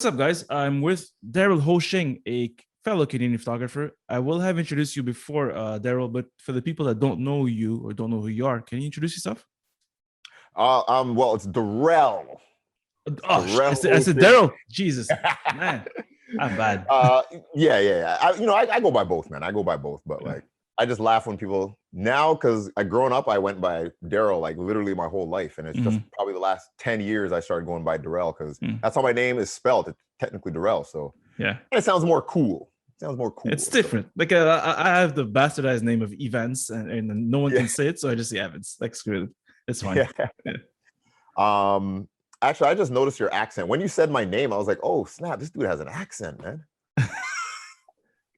What's up, guys? I'm with Derrel Ho-Shing, a fellow Canadian photographer. I will have introduced you before, Derrel, but for the people that don't know you or don't know who you are, can you introduce yourself? Well, it's Derrel. Oh, I Derrel said Ho-Shing. Derrel. Jesus, man, I'm bad. Yeah. I go by both, man. I go by both, but like, I just laugh when people now because I growing up, I went by Derrel like literally my whole life, and it's just probably the last 10 years I started going by Derrel because that's how my name is spelled. It's technically Derrel, so Yeah, it sounds more cool. It sounds more cool. it's different. So. Like I have the bastardized name of Evans, and no one can say it, so I just say Evans. Like screw it, it's fine. Yeah. Actually, I just noticed your accent when you said my name. I was like, oh snap, this dude has an accent, man.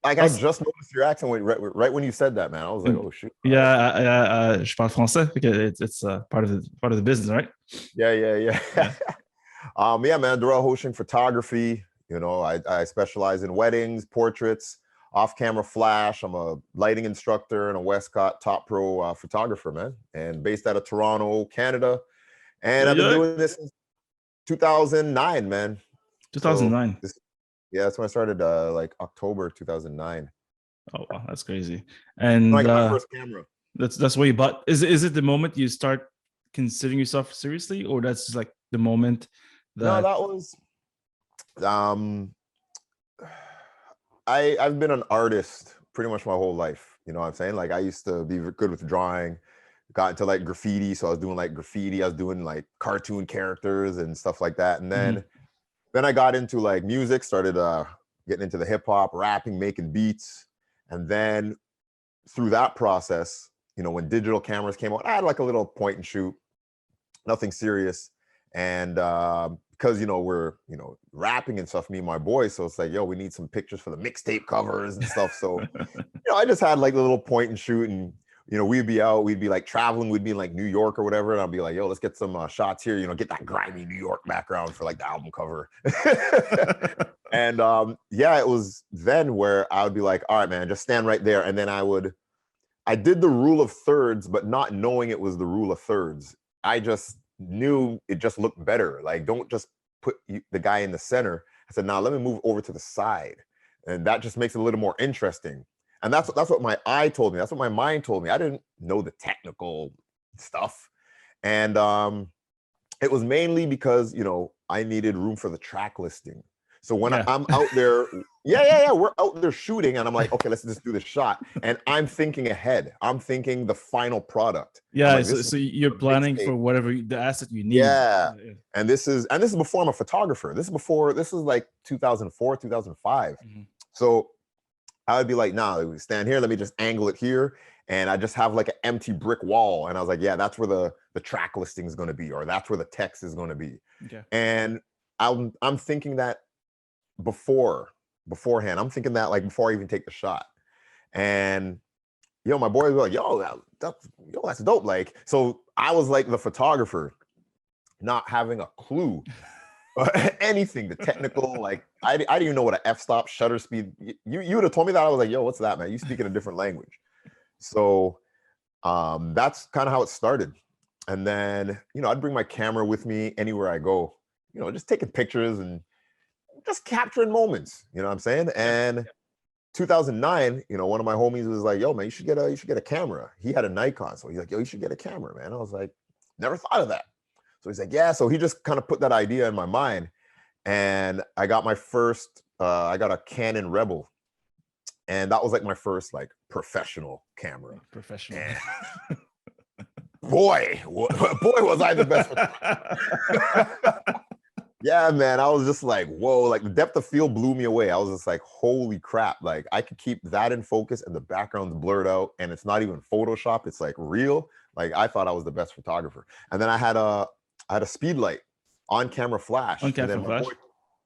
Like I just noticed your accent right when you said that, man. I was like, oh shoot. Yeah, je parle français because it's part of the business, right? Yeah. Yeah, man. Derrel Ho-Shing photography. You know, I specialize in weddings, portraits, off-camera flash. I'm a lighting instructor and a Westcott top pro photographer, man, and based out of Toronto, Canada. And I've been doing this since 2009, man. 2009. So yeah, that's when I started, like October 2009. Oh wow, that's crazy. And I got my first camera. That's where you bought. Is it the moment you start considering yourself seriously, or that's just like the moment that? No, that was I've been an artist pretty much my whole life. You know what I'm saying? Like I used to be good with drawing, got into like graffiti. So I was doing like graffiti, I was doing like cartoon characters and stuff like that. And then I got into like music, started getting into the hip hop, rapping, making beats. And then through that process, you know, when digital cameras came out, I had like a little point and shoot, nothing serious. And because, you know, we're, you know, rapping and stuff, me and my boys. So it's like, yo, we need some pictures for the mixtape covers and stuff. So, you know, I just had like a little point and shoot, and, you know, we'd be out, we'd be like traveling, we'd be in like New York or whatever. And I'll be like, yo, let's get some shots here, you know, get that grimy New York background for like the album cover. And yeah, it was then where I would be like, all right, man, just stand right there. And then I did the rule of thirds, but not knowing it was the rule of thirds. I just knew it just looked better. Like, don't just put the guy in the center. I said, now let me move over to the side. And that just makes it a little more interesting. And that's what my eye told me. That's what my mind told me. I didn't know the technical stuff. And it was mainly because, you know, I needed room for the track listing. So when I'm out there, we're out there shooting, and I'm like, okay, let's just do the shot. And I'm thinking ahead. I'm thinking the final product. Yeah, like, so you're planning for whatever the asset you need. Yeah. And this is before I'm a photographer. This is like 2004, 2005. So I would be like, nah, we stand here, let me just angle it here. And I just have like an empty brick wall. And I was like, yeah, that's where the track listing is going to be, or that's where the text is going to be. Okay. And I'm thinking that beforehand. I'm thinking that like before I even take the shot. And yo, my boys were like, yo, that's dope. Like, so I was like the photographer, not having a clue. Anything, the technical, like I didn't even know what an f-stop, shutter speed. You would have told me that, I was like, yo, what's that, man? You speak in a different language. So that's kind of how it started. And then, you know, I'd bring my camera with me anywhere I go, you know, just taking pictures and just capturing moments, you know what I'm saying? And 2009, you know, one of my homies was like, yo, man, you should get a camera. He had a Nikon. So he's like, yo, you should get a camera, man. I was like, never thought of that. So he's like, yeah. So he just kind of put that idea in my mind. And I got my first, I got a Canon Rebel. And that was like my first like professional camera. Professional. Boy, was I the best. Yeah, man, I was just like, whoa, like the depth of field blew me away. I was just like, holy crap. Like I could keep that in focus and the background's blurred out and it's not even Photoshop. It's like real. Like I thought I was the best photographer. And then I had a speed light on camera flash. On camera flash.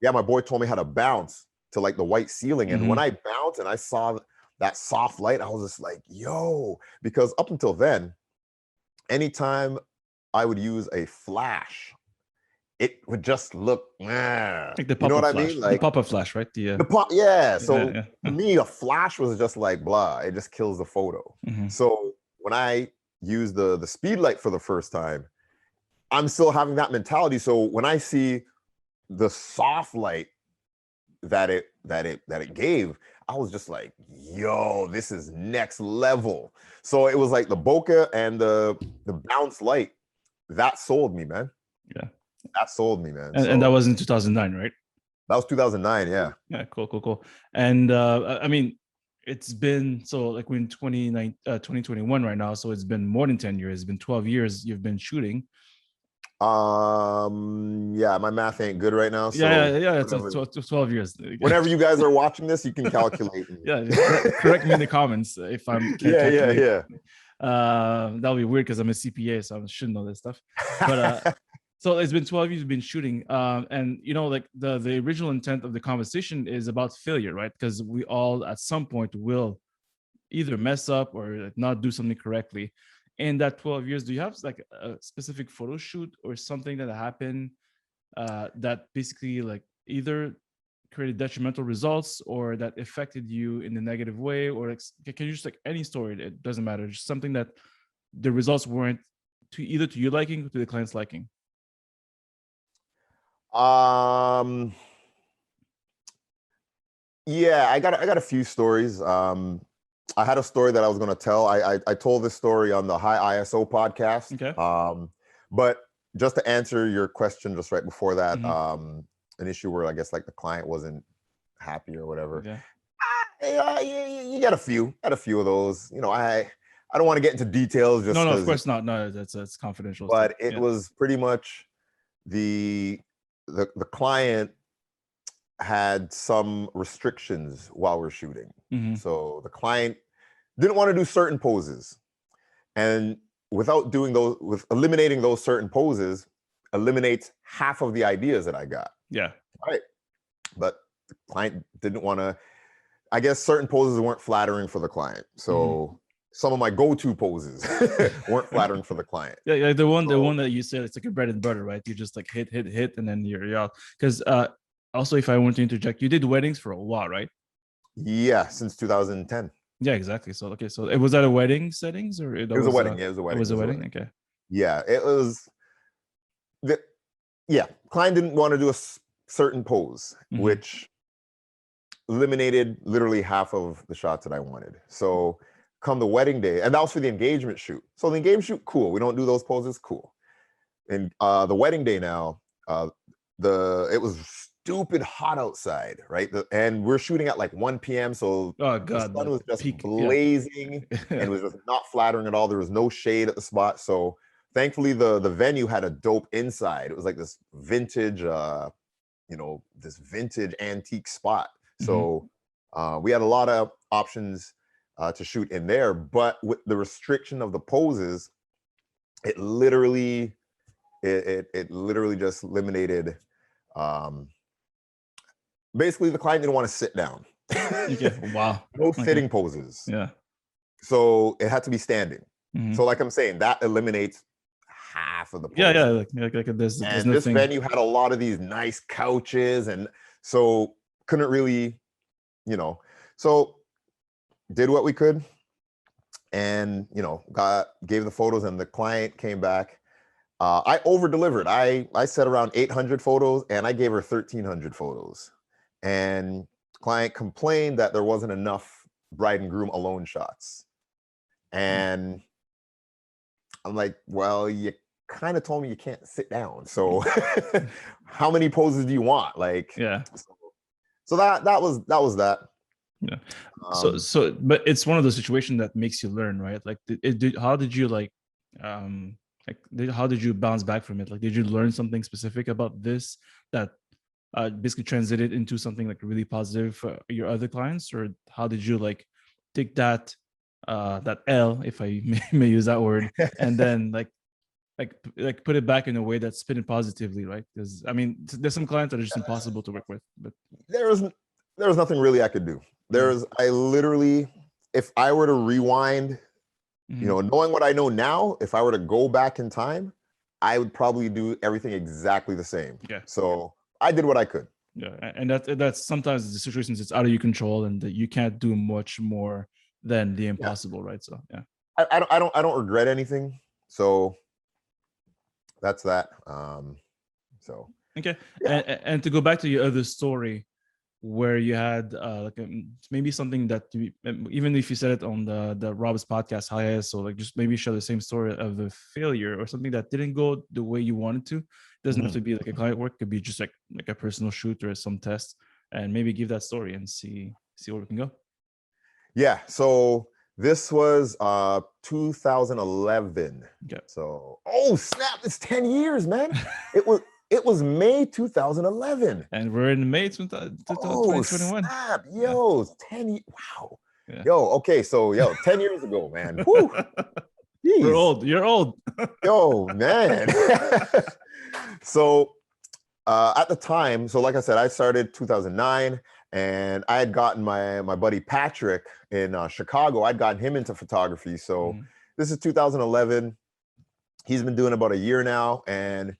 My boy told me how to bounce to like the white ceiling. And when I bounced and I saw that soft light, I was just like, yo, because up until then, anytime I would use a flash, it would just look, like the you know what I mean? Like the pop-up flash, right? The pop, So for me, a flash was just like blah. It just kills the photo. So when I used the speed light for the first time, I'm still having that mentality. So when I see the soft light that it gave, I was just like, yo, this is next level. So it was like the bokeh and the bounce light that sold me, man. Yeah, that sold me, man. and that was in 2009, right? That was 2009. Yeah. Yeah, cool. And I mean, it's been so like we're in 2021 right now, so it's been more than 10 years. It's been 12 years you've been shooting. Yeah, my math ain't good right now. So Yeah. It's 12 years. Whenever you guys are watching this, you can calculate. Yeah, correct me in the comments if I'm Yeah. That'll be weird because I'm a CPA, so I should know this stuff. But so it's been 12 years you've been shooting, and you know, like the original intent of the conversation is about failure, right? Because we all at some point will either mess up or like not do something correctly. In that 12 years, do you have like a specific photo shoot or something that happened that basically like either created detrimental results or that affected you in a negative way, or like, can you just like any story, it doesn't matter, just something that the results weren't to either to your liking or to the client's liking? Yeah, I got a few stories. I had a story that I was going to tell. I told this story on the High ISO podcast. Okay. But just to answer your question just right before that, Mm-hmm. an issue where I guess like the client wasn't happy or whatever. Yeah. You get a few of those. You know, I don't want to get into details just No, of course not. No, that's confidential but stuff. it was pretty much the client had some restrictions while we're shooting. Mm-hmm. So the client didn't want to do certain poses, and without doing those, with eliminating those certain poses, eliminates half of the ideas that I got. Yeah. Right. But the client didn't want to, I guess certain poses weren't flattering for the client. So some of my go-to poses weren't flattering for the client. Yeah, the one that you said, it's like a bread and butter, right? You just like hit, and then you're out. Because also, if I want to interject, you did weddings for a while, right? Yeah, since 2010. Yeah, exactly. So okay, so it was at a wedding settings, or it was a wedding. Yeah, it was a wedding. It was a wedding. Okay. Yeah, it was. Client didn't want to do a certain pose, which eliminated literally half of the shots that I wanted. So come the wedding day, and that was for the engagement shoot. So the engagement shoot, cool. We don't do those poses, cool. And the wedding day now, it was stupid hot outside, right? And we're shooting at like 1 p.m. So the sun was just blazing and it was just not flattering at all. There was no shade at the spot. So thankfully the venue had a dope inside. It was like this vintage, this vintage antique spot. So we had a lot of options to shoot in there, but with the restriction of the poses, it literally just eliminated. Basically, the client didn't want to sit down. Wow. No sitting poses. Yeah. So it had to be standing. So like I'm saying, that eliminates half of the poses. Yeah. Like there's and this venue had a lot of these nice couches, and so couldn't really, so did what we could, and gave the photos, and the client came back. I over-delivered. I said around 800 photos, and I gave her 1,300 photos. And client complained that there wasn't enough bride and groom alone shots. And I'm like, well, you kind of told me you can't sit down. So how many poses do you want? Like, so that was that. Yeah. So, but it's one of those situations that makes you learn, right? Like, how did you how did you bounce back from it? Like, did you learn something specific about this that basically translated into something like really positive for your other clients, or how did you like take that L, if I may use that word, and then like put it back in a way that's spinning positively, right? Because I mean, there's some clients that are just impossible to work with. But there was nothing really I could do. I literally, if I were to rewind, knowing what I know now, if I were to go back in time, I would probably do everything exactly the same. Yeah. So I did what I could. Yeah, and that's sometimes the situations it's out of your control, and that you can't do much more than the impossible, right? So yeah, I don't regret anything. So that's that. So okay, and to go back to your other story, where you had like maybe something that even if you said it on the Rob's podcast, hi, so like just maybe share the same story of a failure or something that didn't go the way you wanted to. It doesn't have to be like a client work, it could be just like a personal shoot or some test, and maybe give that story and see where we can go. Yeah, so this was 2011. Okay. So, oh snap, it's 10 years, man. It was May 2011. And we're in May 2021. Snap. Yo, it's 10 wow. Yeah. Yo, okay, so 10 years ago, man. Whew. We're old. You're old. Yo, man. So at the time, so like I said, I started 2009, and I had gotten my buddy Patrick in Chicago. I'd gotten him into photography. So this is 2011. He's been doing about a year now, and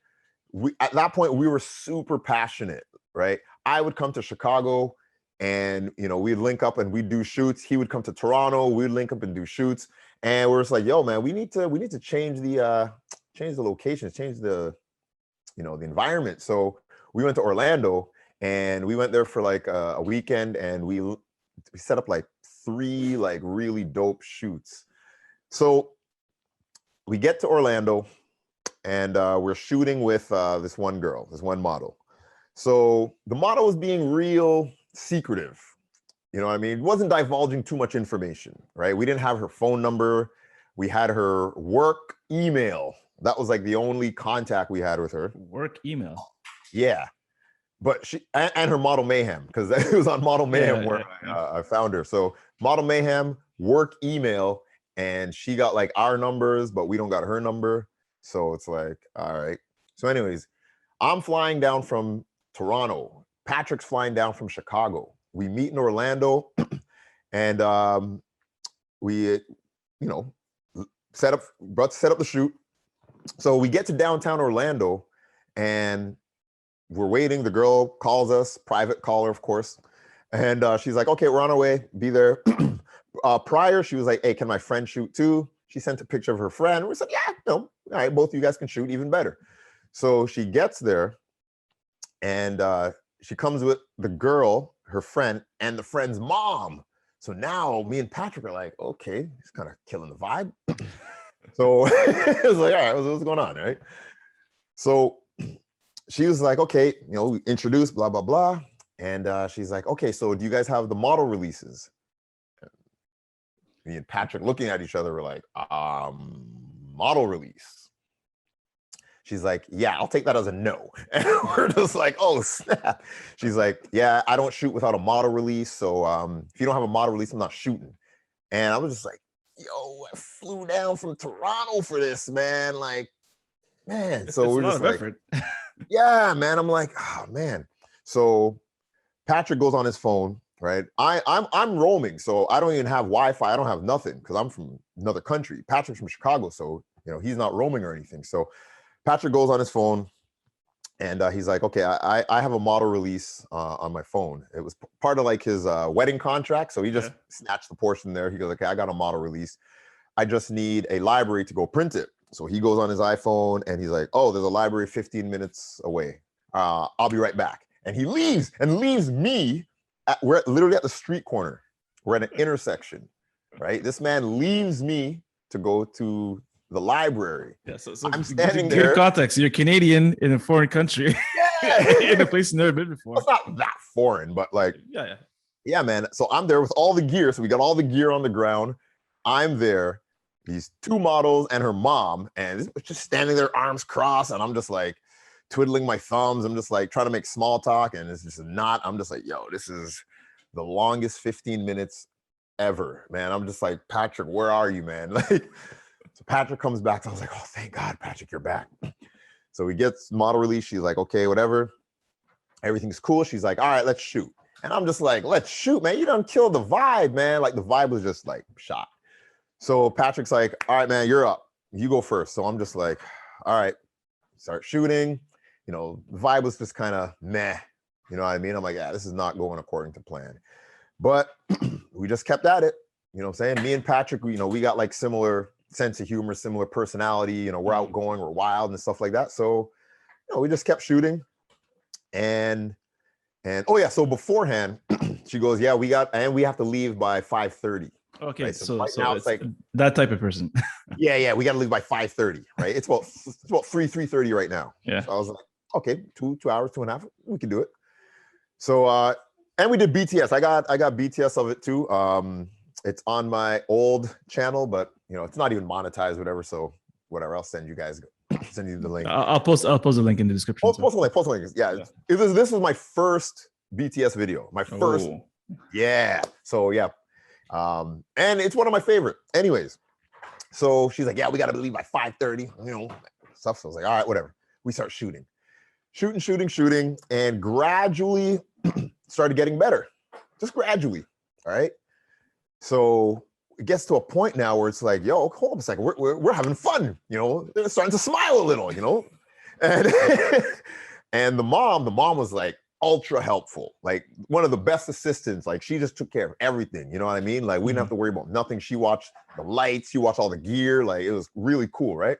at that point we were super passionate, right? I would come to Chicago, and we'd link up and we'd do shoots. He would come to Toronto, we'd link up and do shoots, and we're just like, yo, man, we need to change the locations, change the the environment. So we went to Orlando, and we went there for like a weekend, and we set up like 3 like really dope shoots. So we get to Orlando, and we're shooting with this one girl, this one model. So the model was being real secretive. You know what I mean? It wasn't divulging too much information, right? We didn't have her phone number. We had her work email. That was like the only contact we had with her. Work email. Yeah. But she and her Model Mayhem, because it was on Model Mayhem where I found her. So Model Mayhem, work email, and she got like our numbers, but we don't got her number. So it's like, all right. So anyways, I'm flying down from Toronto. Patrick's flying down from Chicago. We meet in Orlando, and we, set up the shoot. So we get to downtown Orlando, and we're waiting. The girl calls us, private caller, of course. And she's like, okay, we're on our way. Be there. Prior, she was like, hey, can my friend shoot too? She sent a picture of her friend. We said, yeah, all right, both of you guys can shoot, even better. So she gets there, and she comes with the girl, her friend, and the friend's mom. So now me and Patrick are like, okay, he's kind of killing the vibe. So it was like, all right, what's going on, right? So she was like, okay, we introduced, blah, blah, blah. And she's like, okay, so do you guys have the model releases? Me and Patrick looking at each other, we're like, model release. She's like, yeah, I'll take that as a no. And we're just like, oh, snap. She's like, yeah, I don't shoot without a model release. So if you don't have a model release, I'm not shooting. And I was just like, yo, I flew down from Toronto for this, man. Like, man. So we're just like, yeah, man. I'm like, oh, man. So Patrick goes on his phone, right? I'm roaming, so I don't even have Wi-Fi. I don't have nothing because I'm from another country. Patrick's from Chicago, so he's not roaming or anything. So Patrick goes on his phone, and he's like, okay, I have a model release on my phone. It was part of like his wedding contract, so he just snatched the portion there. He goes, okay, I got a model release. I just need a library to go print it. So he goes on his iPhone, and he's like, oh, there's a library 15 minutes away. I'll be right back. And he leaves me. We're literally at the street corner. We're at an intersection, right? This man leaves me to go to the library. Yeah, so I'm standing there. Give context. You're Canadian in a foreign country. Yeah. In a place you've never been before. It's not that foreign, but like, yeah, man. So I'm there with all the gear. So we got all the gear on the ground. I'm there. These 2 models and her mom, and it's just standing there, arms crossed, and I'm just like twiddling my thumbs. I'm just like trying to make small talk, and it's just not. I'm just like, yo, this is the longest 15 minutes ever, man. I'm just like, Patrick, where are you, man? Like, so Patrick comes back. So I was like, oh, thank God, Patrick, you're back. So he gets model release. She's like, okay, whatever. Everything's cool. She's like, all right, let's shoot. And I'm just like, let's shoot, man. You done killed the vibe, man. Like the vibe was just like shot. So Patrick's like, all right, man, you're up. You go first. So I'm just like, all right, start shooting. The vibe was just kind of meh. You know what I mean? I'm like, yeah, this is not going according to plan. But we just kept at it. You know what I'm saying? Me and Patrick, we got like similar sense of humor, similar personality. We're outgoing, we're wild and stuff like that. So, we just kept shooting. And And oh yeah, so beforehand, she goes, yeah, we have to leave by 5:30. Okay, right? so right now it's like that type of person. yeah, we got to leave by 5:30, right? It's about 3:30 right now. Yeah. So I was like, okay, 2 hours, 2.5, we can do it. So and we did BTS. I got BTS of it too. It's on my old channel, but you know, it's not even monetized, whatever. So whatever, I'll send you the link. I'll post the link in the description. Post the link. Yeah. This was my first BTS video. My first. Oh. Yeah. So yeah. And it's one of my favorite. Anyways, so she's like, yeah, we got to leave by 5:30, you know, stuff. So I was like, all right, whatever. We start shooting, and gradually started getting better, just gradually. All right. So it gets to a point now where it's like, yo, hold up a second, we're having fun, you know, they're starting to smile a little, you know, and and the mom was like ultra helpful, like one of the best assistants. Like she just took care of everything, you know what I mean? Like we didn't have to worry about nothing. She watched the lights, she watched all the gear, like it was really cool, right?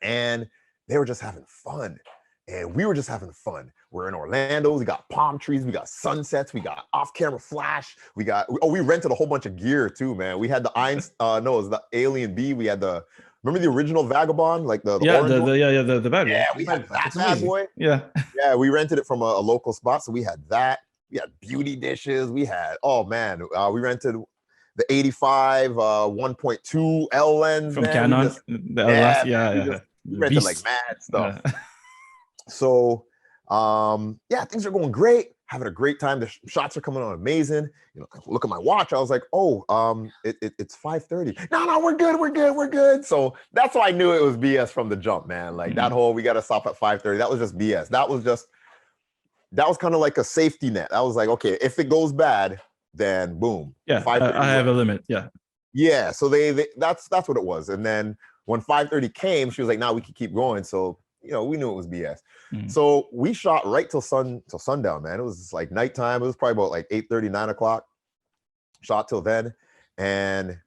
And they were just having fun. And we were just having fun. We're in Orlando. We got palm trees. We got sunsets. We got off-camera flash. We rented a whole bunch of gear too, man. We had the it was the Alien B. We had remember the original Vagabond, like the orange one? The bad one. Yeah, we had that bad boy. Yeah. Yeah, we rented it from a local spot. So we had that. We had beauty dishes. We had, oh man, we rented the 85 1.2 L lens from man. Canon. We rented like mad stuff. Yeah. So yeah, things are going great, having a great time. The shots are coming on amazing. You know, look at my watch. I was like, oh, it's 5:30. No, we're good. So that's why I knew it was BS from the jump, man. Like that whole we got to stop at 5:30. That was just BS. That was kind of like a safety net. I was like, okay, if it goes bad, then boom. Yeah, I have a limit. Yeah. So that's what it was. And then when 5:30 came, she was like, "Now we can keep going." So you know, we knew it was BS. So we shot right till sundown, man. It was like nighttime. It was probably about like 8:30, 9 o'clock. Shot till then. And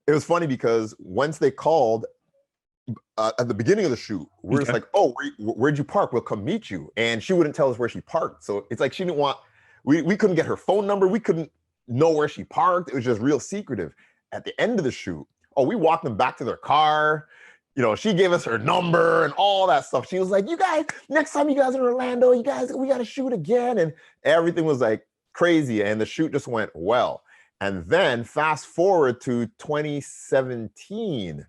it was funny because once they called at the beginning of the shoot, we're just like, oh, where'd you park? We'll come meet you. And she wouldn't tell us where she parked. So it's like she didn't want, we couldn't get her phone number. We couldn't know where she parked. It was just real secretive. At the end of the shoot, we walked them back to their car. You know, she gave us her number and all that stuff. She was like, you guys, next time you guys are in Orlando, we got to shoot again. And everything was like crazy. And the shoot just went well. And then fast forward to 2017,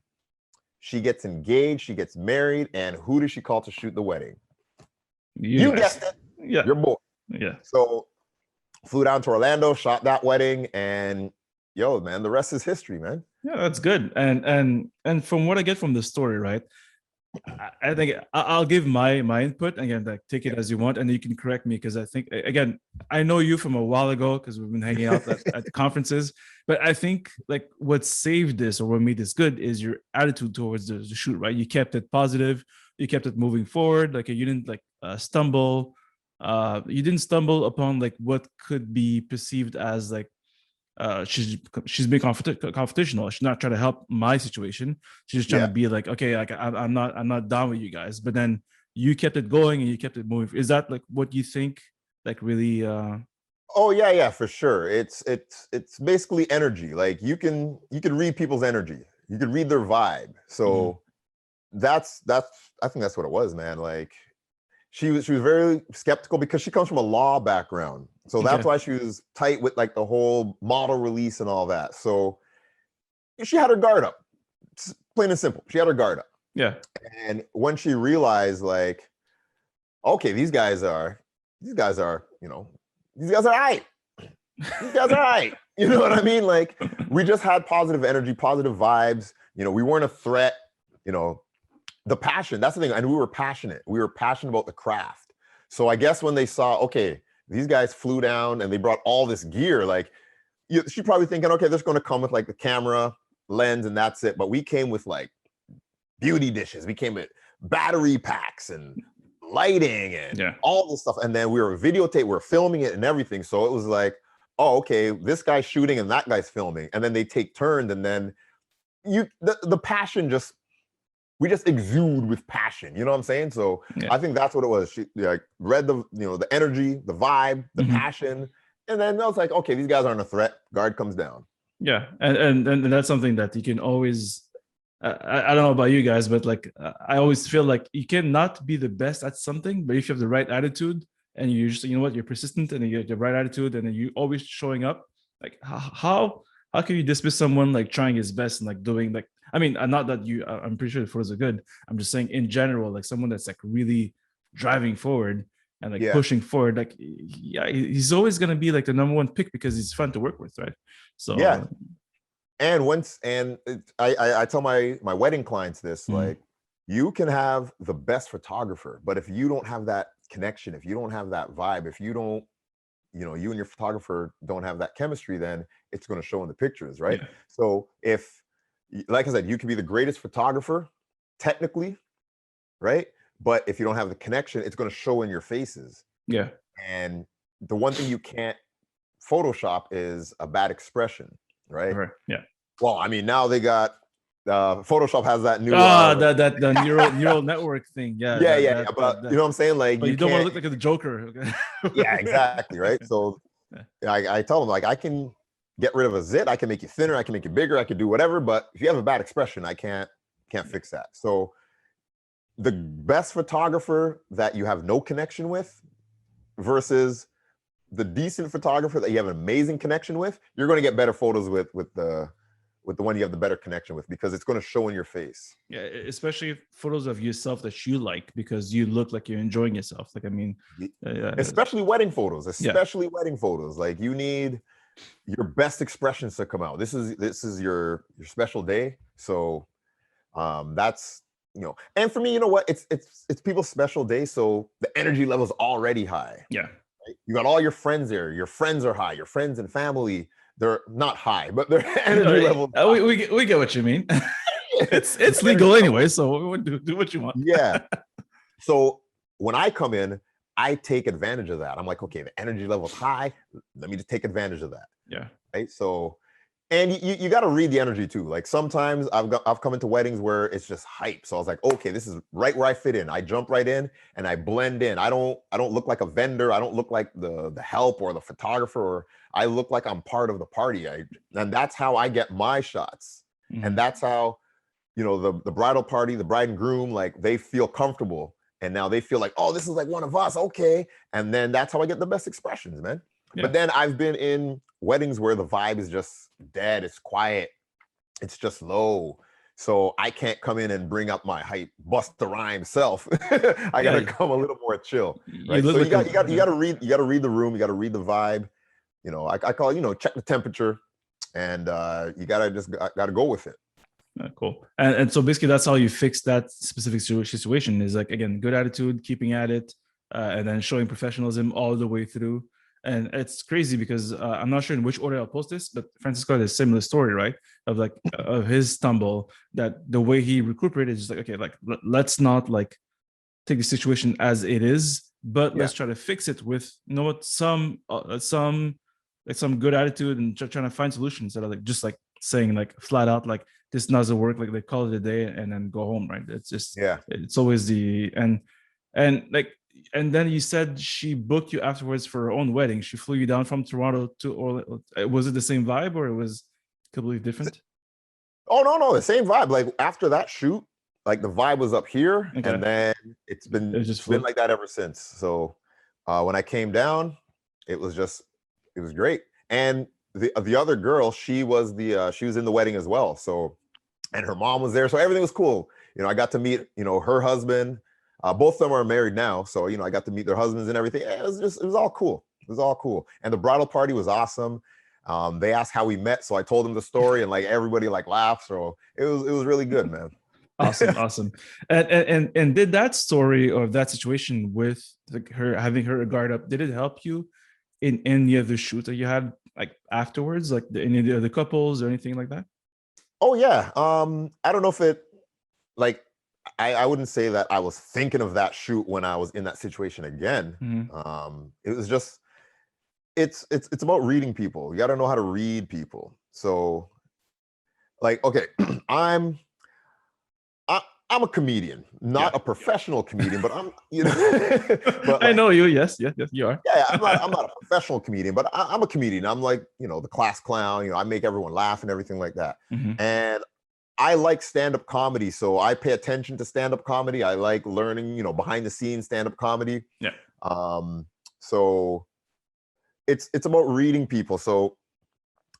she gets engaged, she gets married. And who does she call to shoot the wedding? You guessed it. Yeah. Your boy. Yeah. So flew down to Orlando, shot that wedding, and yo, man, the rest is history, man. Yeah, that's good. And from what I get from the story, right? I think I'll give my input. Again, like take it as you want, and you can correct me because I think, again, I know you from a while ago because we've been hanging out at the conferences. But I think like what saved this or what made this good is your attitude towards the shoot, right? You kept it positive, you kept it moving forward. Like you didn't like stumble. You didn't stumble upon like what could be perceived as like she's being confrontational. She's not trying to help my situation. She's just trying to be like, okay, like I'm not down with you guys. But then you kept it going and you kept it moving. Is that like what you think? Like really? Oh yeah, for sure. It's basically energy. Like you can read people's energy. You can read their vibe. So that's I think that's what it was, man. Like she was very skeptical because she comes from a law background. So that's why she was tight with like the whole model release and all that. So she had her guard up, plain and simple. She had her guard up. Yeah. And when she realized like, okay, these guys are, you know, these guys are right. These guys are right. You know what I mean? Like we just had positive energy, positive vibes. You know, we weren't a threat, you know. The passion, that's the thing. And we were passionate. We were passionate about the craft. So I guess when they saw, okay, these guys flew down and they brought all this gear, like she's probably thinking, okay, they're just going to come with like the camera, lens, and that's it. But we came with like beauty dishes. We came with battery packs and lighting and all this stuff. And then we were videotape, we were filming it and everything. So it was like, oh, okay, this guy's shooting and that guy's filming. And then they take turns and then the passion just we just exude with passion. You know what I'm saying? So Yeah. I think that's what it was. She like read the, you know, the energy, the vibe, the passion, and then I was like, okay, these guys aren't a threat. Guard comes down. Yeah, and that's something that you can always. I don't know about you guys, but like I always feel like you cannot be the best at something, but if you have the right attitude and you just, you know what, you're persistent and you get the right attitude and then you always showing up, like how can you dismiss someone like trying his best and like doing like, I mean, not that you, I'm pretty sure the photos are good. I'm just saying in general, like someone that's like really driving forward and like Yeah. pushing forward, like yeah, he's always gonna be like the number one pick because he's fun to work with, right? So Yeah. And I tell my wedding clients this, like, you can have the best photographer, but if you don't have that connection, if you don't have that vibe, if you don't, you know, you and your photographer don't have that chemistry, then it's going to show in the pictures, right? Yeah. So if, like I said, you can be the greatest photographer technically, right? But if you don't have the connection, it's going to show in your faces. Yeah. And the one thing you can't Photoshop is a bad expression, right? Yeah. Well, I mean, now they got Photoshop has that new that the neural network thing. Yeah. But you know what I'm saying? Like, but you don't want to look like the Joker. Yeah, exactly, right? So I tell them, like, I can get rid of a zit, I can make you thinner, I can make you bigger, I can do whatever, but if you have a bad expression, I can't fix that. So the best photographer that you have no connection with versus the decent photographer that you have an amazing connection with, you're going to get better photos with the one you have the better connection with, because it's going to show in your face. Yeah, especially photos of yourself that you like, because you look like you're enjoying yourself. Like, I mean, especially wedding photos, wedding photos. Like, you need your best expressions to come out. This is your special day. So that's, you know, and for me, you know what, it's people's special day, so the energy level is already high. Yeah. You got all your friends there. Your friends are high. Your friends and family, they're not high, but their energy level. We get what you mean. it's legal anyway, so do what you want. Yeah. So when I come in, I take advantage of that. I'm like, okay, the energy level's high. Let me just take advantage of that. Yeah. Right. So, and you got to read the energy too. Like, sometimes I've come into weddings where it's just hype. So I was like, okay, this is right where I fit in. I jump right in and I blend in. I don't look like a vendor. I don't look like the help or the photographer, or I look like I'm part of the party. And that's how I get my shots. And that's how, you know, the bridal party, the bride and groom, like, they feel comfortable. And now they feel like, oh, this is like one of us. Okay. And then that's how I get the best expressions, man. Yeah. But then I've been in weddings where the vibe is just dead. It's quiet. It's just low. So I can't come in and bring up my hype, bust the rhyme self. I got to come a little more chill. Right. So you got to read the room. You got to read the vibe. You know, I call it, you know, check the temperature, and you got to go with it. Cool. And so basically that's how you fix that specific situation, is like, again, good attitude, keeping at it, and then showing professionalism all the way through. And it's crazy because I'm not sure in which order I'll post this, but Francisco had a similar story, right? Of like of his stumble, that the way he recuperated is just like, okay, like let's not like take the situation as it is, but let's try to fix it with, you know what, some good attitude, and trying to find solutions that are like just like saying like flat out like this doesn't work, like they call it a day and then go home, right? It's just it's always the and like. And then you said she booked you afterwards for her own wedding. She flew you down from Toronto to Orlando. Was it the same vibe, or it was completely different? Oh, no, the same vibe. Like, after that shoot, like, the vibe was up here, and then it's been like that ever since. So when I came down, it was great. And the other girl, she was in the wedding as well. So, and her mom was there, so everything was cool. You know, I got to meet, you know, her husband. Both of them are married now, so, you know, I got to meet their husbands and everything. It was all cool. It was all cool. And the bridal party was awesome. They asked how we met, so I told them the story, and like everybody like laughed. So it was really good, man. Awesome. And did that story or that situation with like her having her guard up, did it help you in any of the shoots that you had like afterwards, like any of the other couples or anything like that? Oh yeah. I don't know if it, like, I wouldn't say that I was thinking of that shoot when I was in that situation again. It was just, it's about reading people. You got to know how to read people. So, like, okay, I'm I'm a comedian, not a professional comedian, but I'm, you know, but I like, know you. Yes, yes, yes, you are. yeah, I'm not a professional comedian, but I'm a comedian. I'm like, you know, the class clown, you know, I make everyone laugh and everything like that. Mhm. And I like stand-up comedy, so I pay attention to stand-up comedy. I like learning, you know, behind the scenes stand-up comedy. Yeah. So it's about reading people. So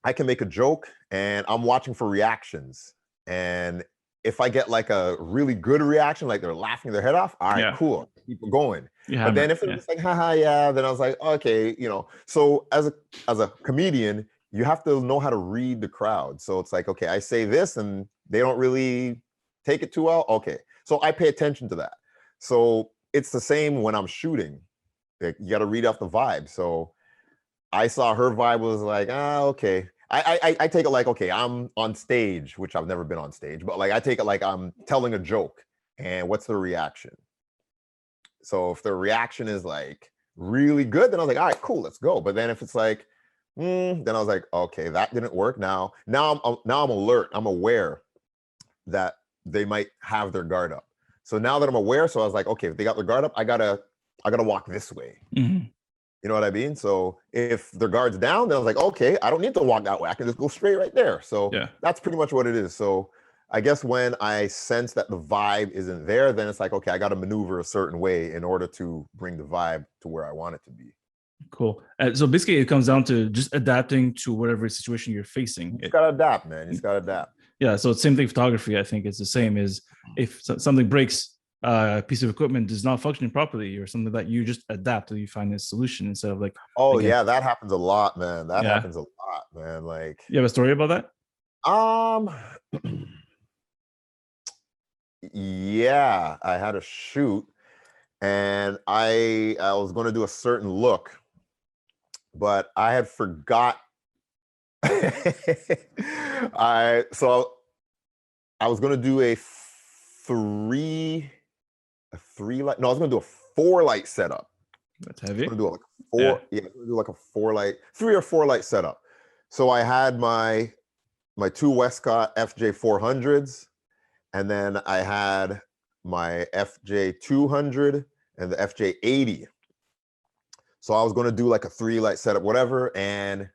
I can make a joke and I'm watching for reactions. And if I get like a really good reaction, like they're laughing their head off, all right, Yeah. cool, keep it going. You But have then it. if it Yeah. was like, haha, yeah, then I was like, okay, you know. So as a comedian, you have to know how to read the crowd. So it's like, okay, I say this and they don't really take it too well. Okay. So I pay attention to that. So it's the same when I'm shooting. Like, you got to read off the vibe. So I saw her vibe was like, okay. I take it like, okay, I'm on stage, which I've never been on stage, but like I take it like I'm telling a joke and what's the reaction? So if the reaction is like really good, then I was like, all right, cool, let's go. But then if it's like, then I was like, okay, that didn't work. Now I'm alert. I'm aware that they might have their guard up. So now that I'm aware, so I was like, okay, if they got their guard up, I gotta walk this way. Mhm. You know what I mean? So if their guard's down, then I was like, okay, I don't need to walk that way. I can just go straight right there. So Yeah. that's pretty much what it is. So I guess when I sense that the vibe isn't there, then it's like, okay, I got to maneuver a certain way in order to bring the vibe to where I want it to be. Cool. So basically, it comes down to just adapting to whatever situation you're facing. You just got to adapt, man. You just got to adapt. Yeah. So it's same thing. Photography, I think, it's the same. Is if something breaks, a piece of equipment is not functioning properly, or something that you just adapt till you find a solution instead of like. Oh again, yeah, that happens a lot, man. That Yeah. happens a lot, man. Like, You have a story about that? yeah, I had a shoot and I was going to do a certain look, but I had forgot. I was going to do a three light. No, I was going to do a 4 light setup. That's I heavy. was going to do like four. Yeah, I was gonna do like a 3 or 4 light setup. So I had my two Westcott FJ 400s, and then I had my FJ 200 and the FJ 80. So I was going to do like a 3 light setup, whatever. And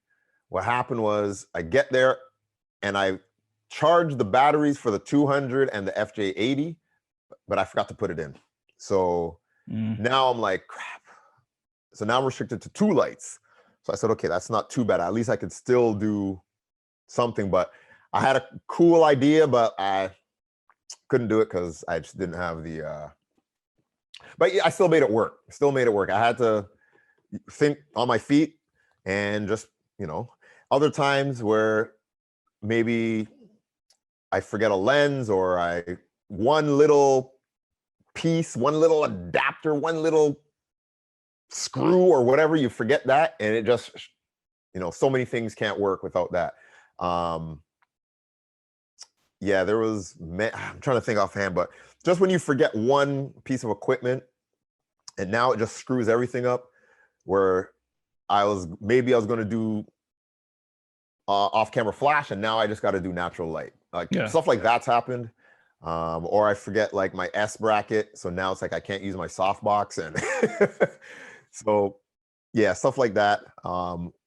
what happened was I get there and I charged the batteries for the 200 and the FJ 80, but I forgot to put it in. So now I'm like, crap. So now I'm restricted to 2 lights. So I said, okay, that's not too bad. At least I could still do something. But I had a cool idea, but I couldn't do it because I just didn't have the. But yeah, I still made it work. I had to think on my feet and just, you know, other times where maybe I forget a lens or one little piece, one little adapter, one little screw or whatever, you forget that, and it just, you know, so many things can't work without that. Yeah, there was, I'm trying to think offhand, but just when you forget one piece of equipment and now it just screws everything up, where I was going to do off-camera flash, and now I just got to do natural light. Like stuff like that's happened. Or I forget like my S bracket, so now it's like I can't use my softbox, and so yeah, stuff like that.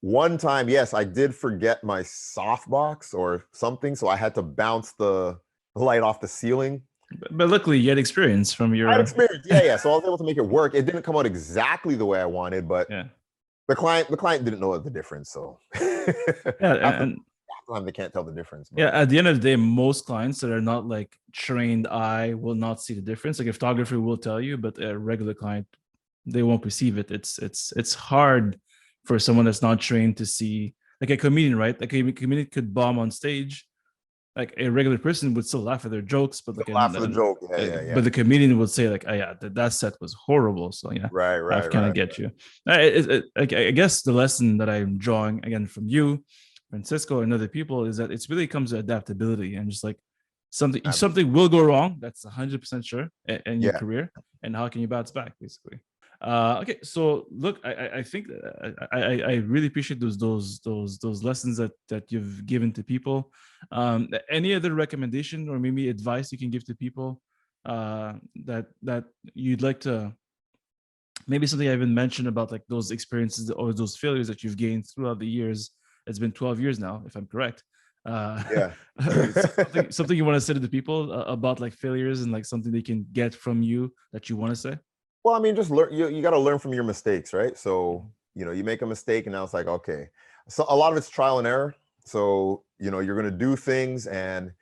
One time, yes, I did forget my softbox or something, so I had to bounce the light off the ceiling. But luckily, you had experience from your. I had experience, yeah. So I was able to make it work. It didn't come out exactly the way I wanted, but the client didn't know the difference. So after time, they can't tell the difference. But. Yeah, at the end of the day, most clients that are not like trained eye will not see the difference. Like a photographer will tell you, but a regular client, they won't perceive it. It's hard for someone that's not trained to see. Like a comedian, right? Like a comedian could bomb on stage. Like a regular person would still laugh at their jokes, but like laugh at the joke, yeah. But the comedian would say like, "Oh yeah, that set was horrible." So yeah, right. I kind of get you. I guess the lesson that I'm drawing again from you, Francisco, and other people is that it's really comes to adaptability and just like something will go wrong. That's 100% sure in your career, and how can you bounce back, basically. Okay, so look, I think I really appreciate those lessons that you've given to people. Any other recommendation or maybe advice you can give to people that you'd like to, maybe something I even mentioned about like those experiences or those failures that you've gained throughout the years. It's been 12 years now, if I'm correct. Yeah. Something you want to say to the people about like failures and like something they can get from you that you want to say. Well, I mean, just learn. You got to learn from your mistakes, right? So, you make a mistake, and now it's like, okay. So a lot of it's trial and error. So, you're going to do things, and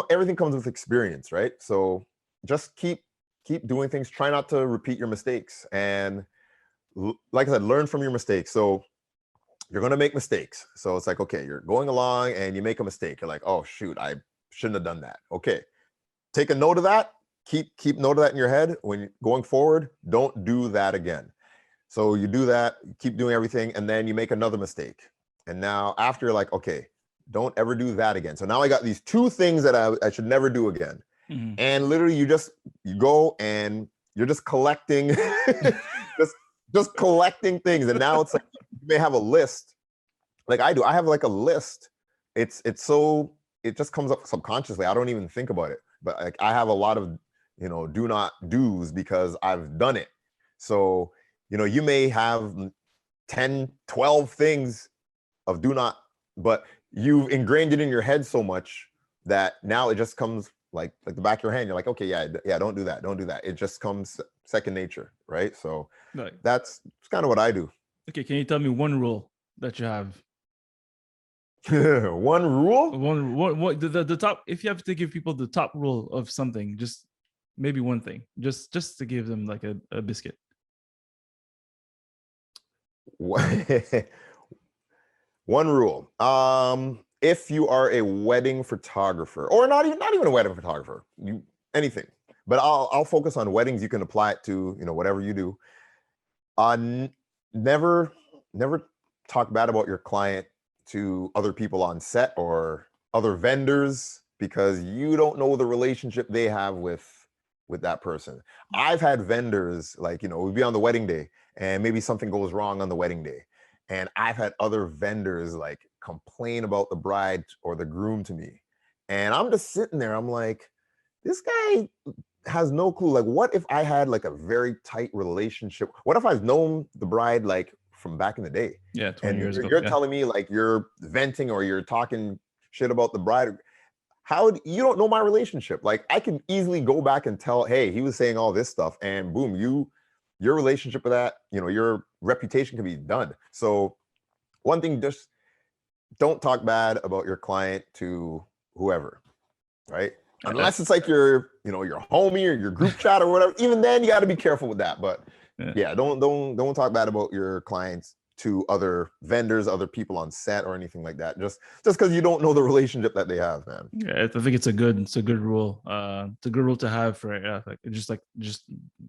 everything comes with experience, right? So, just keep doing things. Try not to repeat your mistakes, and like I said, learn from your mistakes. So, you're going to make mistakes. So it's like, okay, you're going along and you make a mistake. You're like, oh shoot, I shouldn't have done that. Okay, take a note of that. Keep note of that in your head. When going forward, don't do that again. So you do that, keep doing everything, and then you make another mistake. And now after, you're like, okay, don't ever do that again. So now I got these two things that I should never do again. Mhm. And literally you go and you're just collecting, just collecting things. And now it's like, you may have a list like I do. I have like a list. It just comes up subconsciously. I don't even think about it. But like I have a lot of, do not do's because I've done it. So, you may have 10, 12 things of do not, but you've ingrained it in your head so much that now it just comes like the back of your hand. You're like, okay, yeah, don't do that. Don't do that. It just comes second nature, right? So Right. that's kind of what I do. Okay, can you tell me one rule that you have? One rule? One the top, if you have to give people the top rule of something, just maybe one thing, just to give them like a biscuit. One rule. If you are a wedding photographer, or not even a wedding photographer, anything, but I'll focus on weddings. You can apply it to whatever you do. Never talk bad about your client to other people on set or other vendors, because you don't know the relationship they have with that person. I've had vendors, like, we'd be on the wedding day and maybe something goes wrong on the wedding day. And I've had other vendors like complain about the bride or the groom to me. And I'm just sitting there, I'm like, this guy has no clue. Like, what if I had like a very tight relationship? What if I've known the bride like from back in the day? Yeah, 20 and years ago. you're Yeah. telling me like you're venting or you're talking shit about the bride. You don't know my relationship. Like, I can easily go back and tell, hey, he was saying all this stuff, and boom, your relationship with that, your reputation can be done. So one thing, just don't talk bad about your client to whoever, right? Unless it's like your homie or your group chat or whatever. Even then, you got to be careful with that. But yeah, don't talk bad about your clients to other vendors, other people on set, or anything like that. Just because you don't know the relationship that they have, man. Yeah, I think it's a good rule. It's a good rule to have for just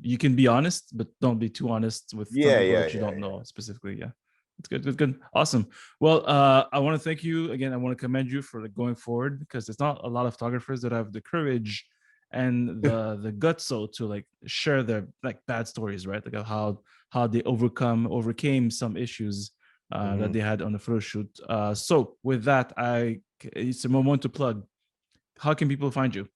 you can be honest, but don't be too honest with some people that you don't know specifically. Yeah, it's good, awesome. Well, I want to thank you again. I want to commend you for like going forward, because it's not a lot of photographers that have the courage and the guts so to like share their like bad stories, right? Like how they overcame some issues that they had on the photo shoot. So with that, it's a moment to plug. How can people find you?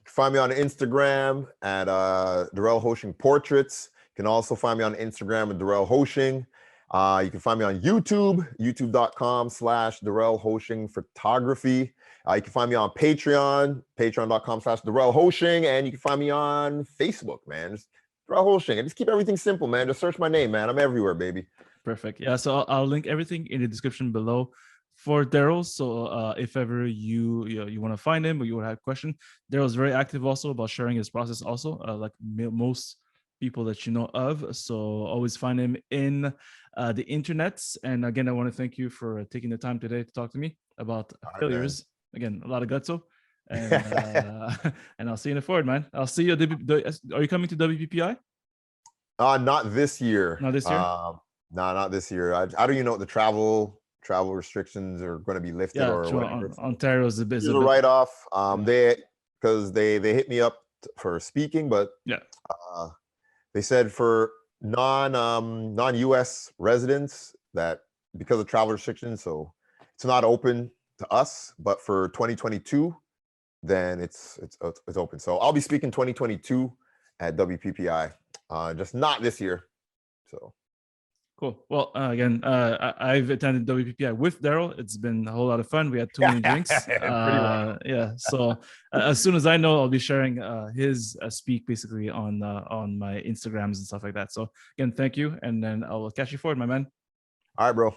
Find me on Instagram at Derrel Ho-Shing Portraits. You can also find me on Instagram at Derrel Ho-Shing. You can find me on YouTube, youtube.com/Derrel Ho-Shing Photography. You can find me on Patreon, patreon.com/Derrel Ho-Shing. And you can find me on Facebook, man. Just Derrel Ho-Shing. And just keep everything simple, man. Just search my name, man. I'm everywhere, baby. Perfect. Yeah, so I'll link everything in the description below for Derrel. So if ever you want to find him or you have a question, Derrel's very active also about sharing his process also, like most people that you know of. So always find him in the internets. And again, I want to thank you for taking the time today to talk to me about failures. Again, a lot of gutso. And and I'll see you in the forward, man. I'll see you. Are you coming to WPPI? Not this year. Not this year? No, not this year. I don't even know what the travel restrictions are going to be lifted or whatever. Ontario's a bit. Here's a write-off. Because they hit me up for speaking, but they said for non-US residents that because of travel restrictions, so it's not open to us. But for 2022, then it's open. So I'll be speaking 2022 at WPPI, just not this year. So cool. Well, again, I've attended WPPI with Derrel. It's been a whole lot of fun. We had too many drinks. Pretty wild. Yeah. So as soon as I know, I'll be sharing his speak basically on my Instagrams and stuff like that. So again, thank you, and then I'll catch you forward, my man. All right, bro.